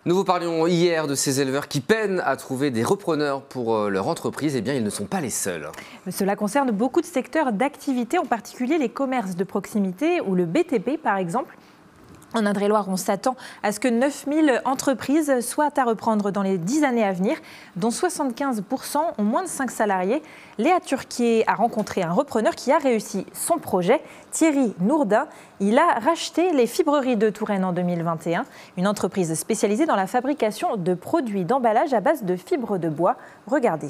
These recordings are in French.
Nous vous parlions hier de ces éleveurs qui peinent à trouver des repreneurs pour leur entreprise. Eh bien, ils ne sont pas les seuls. Cela concerne beaucoup de secteurs d'activité, en particulier les commerces de proximité ou le BTP par exemple. En Indre-et-Loire, on s'attend à ce que 9000 entreprises soient à reprendre dans les 10 années à venir, dont 75% ont moins de 5 salariés. Léa Turquier a rencontré un repreneur qui a réussi son projet, Thierry Nourdin. Il a racheté les Fibreries de Touraine en 2021, une entreprise spécialisée dans la fabrication de produits d'emballage à base de fibres de bois. Regardez.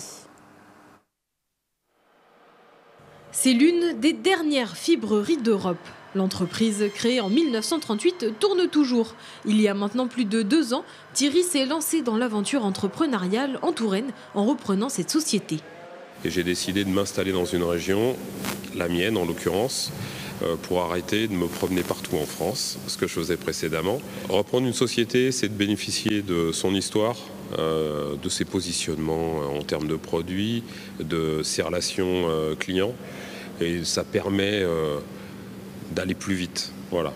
C'est l'une des dernières fibreries d'Europe. L'entreprise, créée en 1938, tourne toujours. Il y a maintenant plus de 2 ans, Thierry s'est lancé dans l'aventure entrepreneuriale en Touraine en reprenant cette société. Et j'ai décidé de m'installer dans une région, la mienne en l'occurrence, pour arrêter de me promener partout en France, ce que je faisais précédemment. Reprendre une société, c'est de bénéficier de son histoire, de ses positionnements en termes de produits, de ses relations clients. Et ça permet d'aller plus vite. Voilà.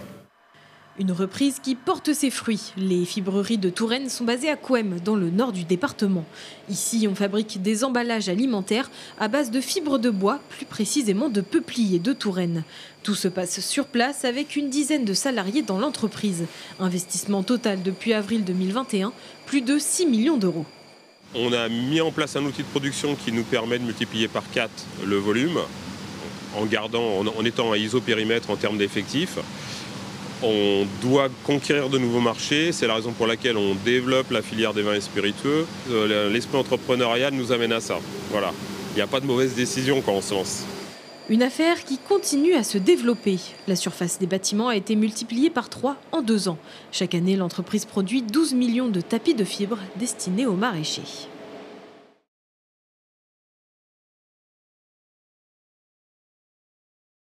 Une reprise qui porte ses fruits. Les Fibreries de Touraine sont basées à Couëmes, dans le nord du département. Ici, on fabrique des emballages alimentaires à base de fibres de bois, plus précisément de peupliers de Touraine. Tout se passe sur place avec une dizaine de salariés dans l'entreprise. Investissement total depuis avril 2021, plus de 6 millions d'euros. On a mis en place un outil de production qui nous permet de multiplier par 4 le volume, en étant à isopérimètre en termes d'effectifs. On doit conquérir de nouveaux marchés, c'est la raison pour laquelle on développe la filière des vins et spiritueux. L'esprit entrepreneurial nous amène à ça. Voilà. Il n'y a pas de mauvaise décision quand on se lance. Une affaire qui continue à se développer. La surface des bâtiments a été multipliée par 3 en 2 ans. Chaque année, l'entreprise produit 12 millions de tapis de fibres destinés aux maraîchers.